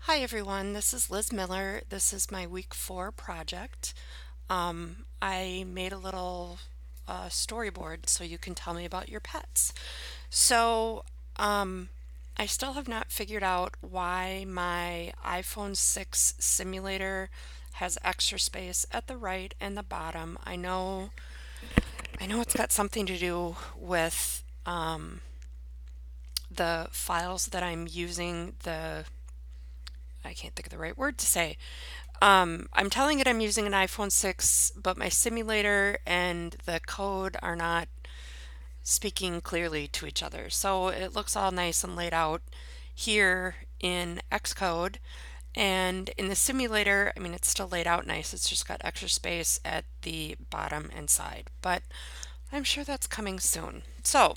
Hi everyone, this is Liz Miller. This is my week 4 project. I made a little storyboard so you can tell me about your pets. So, um, I still have not figured out why my iPhone 6 simulator has extra space at the right and the bottom. I know it's got something to do with the files that I'm using, I can't think of the right word to say. I'm telling it I'm using an iPhone 6, but my simulator and the code are not speaking clearly to each other. So it looks all nice and laid out here in Xcode. And in the simulator, I mean, it's still laid out nice. It's just got extra space at the bottom and side. But I'm sure that's coming soon. So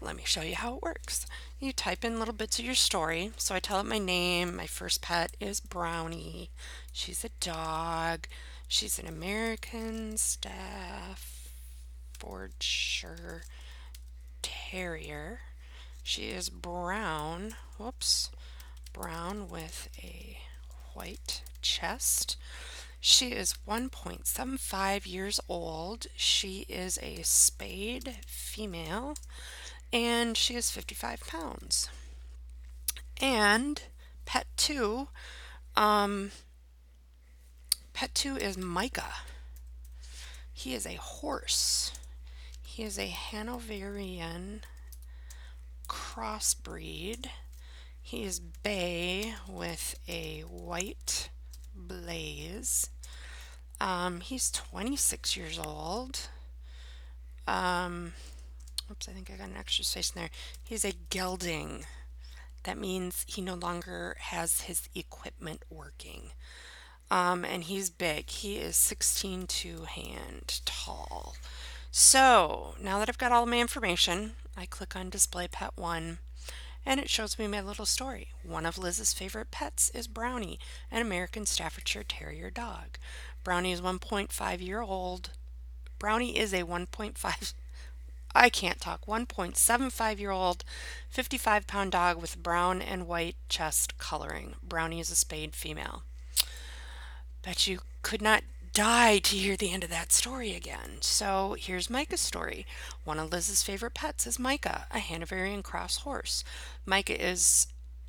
let me show you how it works. You type in little bits of your story. So I tell it my name. My first pet is Brownie. She's a dog. She's an American Staffordshire Terrier. She is brown. Whoops. Brown with a white chest. She is 1.75 years old. She is a spayed female and she is 55 pounds. And pet two, um, pet two is Micah. He is a horse. He is a Hanoverian crossbreed. He is bay with a white blaze. He's 26 years old. Oops, I think I got an extra space in there. He's a gelding. That means he no longer has his equipment working. And he's big. He is 16 2-hand tall. So now that I've got all my information, I click on Display Pet 1 and it shows me my little story. One of Liz's favorite pets is Brownie, an American Staffordshire Terrier dog. Brownie is 1.5 year old. Brownie is a 1.5 I can't talk 1.75-year-old 55-pound dog with brown and white chest coloring. Brownie is a spayed female. Bet you could not die to hear the end of that story again. So here's Micah's story. One of Liz's favorite pets is Micah, a Hanoverian cross horse. Micah is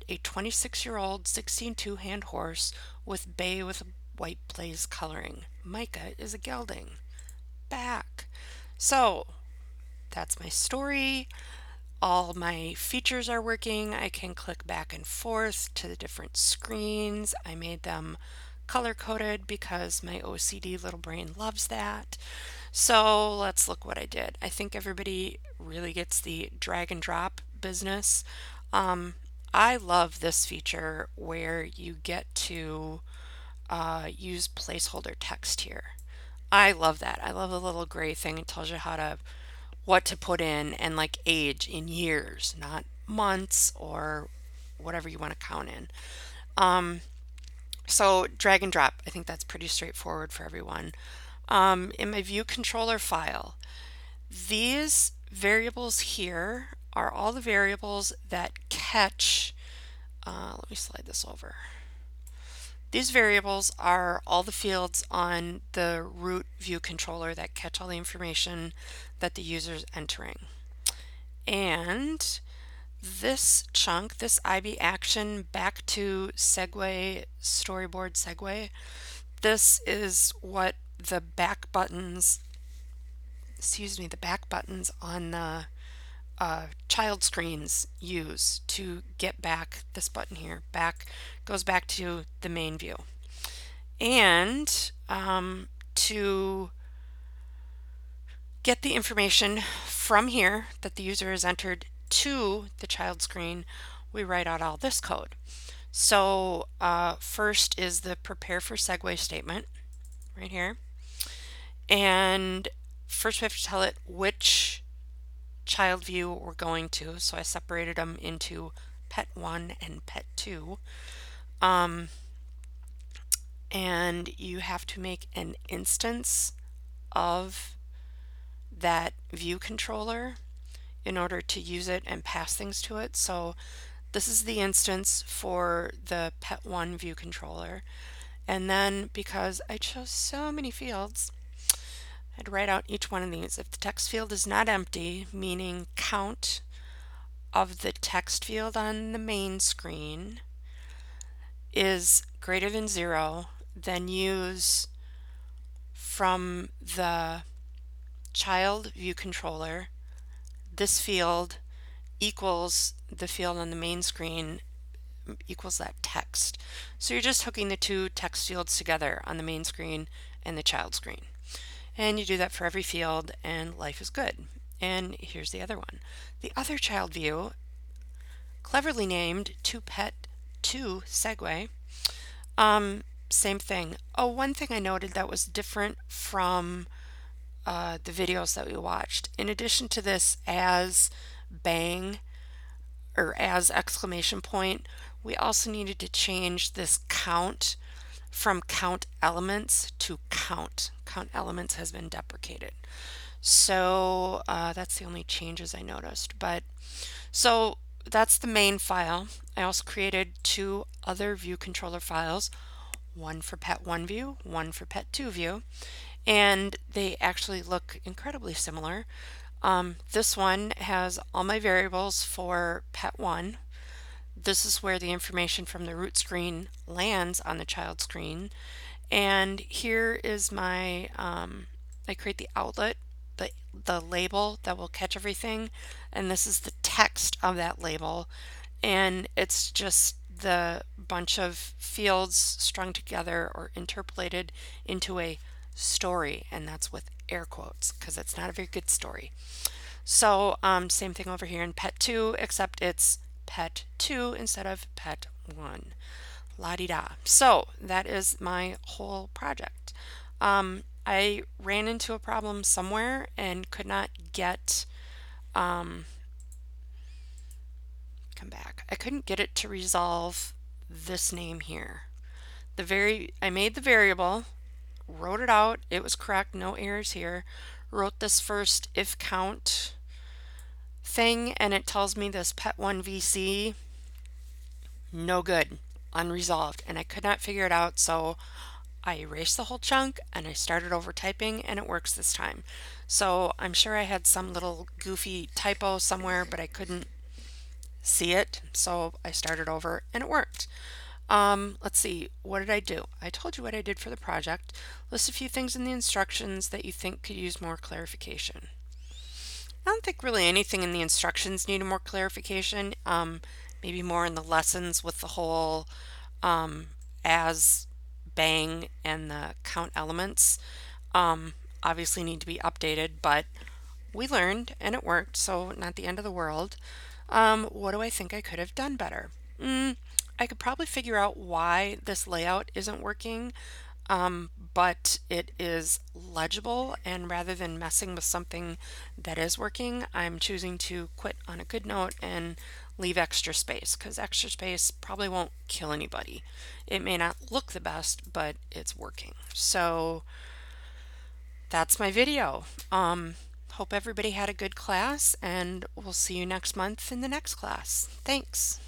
a 26-year-old 16 2-hand horse with bay with white blaze coloring. Micah is a gelding. Back. So that's my story. All my features are working. I can click back and forth to the different screens. I made them color coded because my OCD little brain loves that. So let's look what I did. I think everybody really gets the drag and drop business. Um, I love this feature where you get to use placeholder text here. I love that. I love the little gray thing. It tells you what to put in and like age in years, not months or whatever you want to count in. So drag and drop, I think that's pretty straightforward for everyone. In my view controller file, these variables here are all the variables that catch, let me slide this over. These variables are all the fields on the root view controller that catch all the information that the user is entering. And this chunk, this IB action back to segue, storyboard segue, this is what the back buttons, the back buttons on the child screens use to get back. This button here, back, goes back to the main view. And to get the information from here that the user has entered to the child screen, we write out all this code. So first is the prepare for segue statement right here. And first we have to tell it which child view we're going to. So I separated them into pet 1 and pet 2. And you have to make an instance of that view controller in order to use it and pass things to it. So This is the instance for the Pet1 view controller. And then because I chose so many fields, I'd write out each one of these. If the text field is not empty, meaning count of the text field on the main screen is greater than 0, then use from the child view controller, this field equals the field on the main screen equals that text. So you're just hooking the two text fields together on the main screen and the child screen. And you do that for every field and life is good. And here's the other one. The other child view, cleverly named ToPet2 Segue, same thing. Oh, one thing I noted that was different from the videos that we watched. In addition to this as bang or as exclamation point, we also needed to change this count from count elements to count. Count elements has been deprecated. So that's the only changes I noticed. But so that's the main file. I also created two other view controller files, one for Pet1 view, one for Pet2 view, and they actually look incredibly similar. This one has all my variables for Pet1. This is where the information from the root screen lands on the child screen. And here is my, I create the outlet, the label that will catch everything. And this is the text of that label. And it's just the bunch of fields strung together or interpolated into a story. And that's with air quotes because it's not a very good story. So same thing over here in Pet2, except it's Pet2 instead of Pet1. La-di-da. So that is my whole project. I ran into a problem somewhere and could not get, come back. I couldn't get it to resolve this name here. I made the variable, wrote it out, it was correct, no errors here, wrote this first if count thing, and it tells me this Pet1 VC, no good, unresolved, and I could not figure it out, so I erased the whole chunk and I started over typing and it works this time. So I'm sure I had some little goofy typo somewhere, but I couldn't see it, so I started over and it worked. Let's see, what did I do? I told you what I did for the project. List a few things in the instructions that you think could use more clarification. I don't think really anything in the instructions needed more clarification. Maybe more in the lessons with the whole as bang and the count elements. Obviously need to be updated, but we learned and it worked, so not the end of the world. What do I think I could have done better? I could probably figure out why this layout isn't working, but it is legible, and rather than messing with something that is working, I'm choosing to quit on a good note and leave extra space, because extra space probably won't kill anybody. It may not look the best, but it's working. So that's my video. Hope everybody had a good class, and we'll see you next month in the next class. Thanks.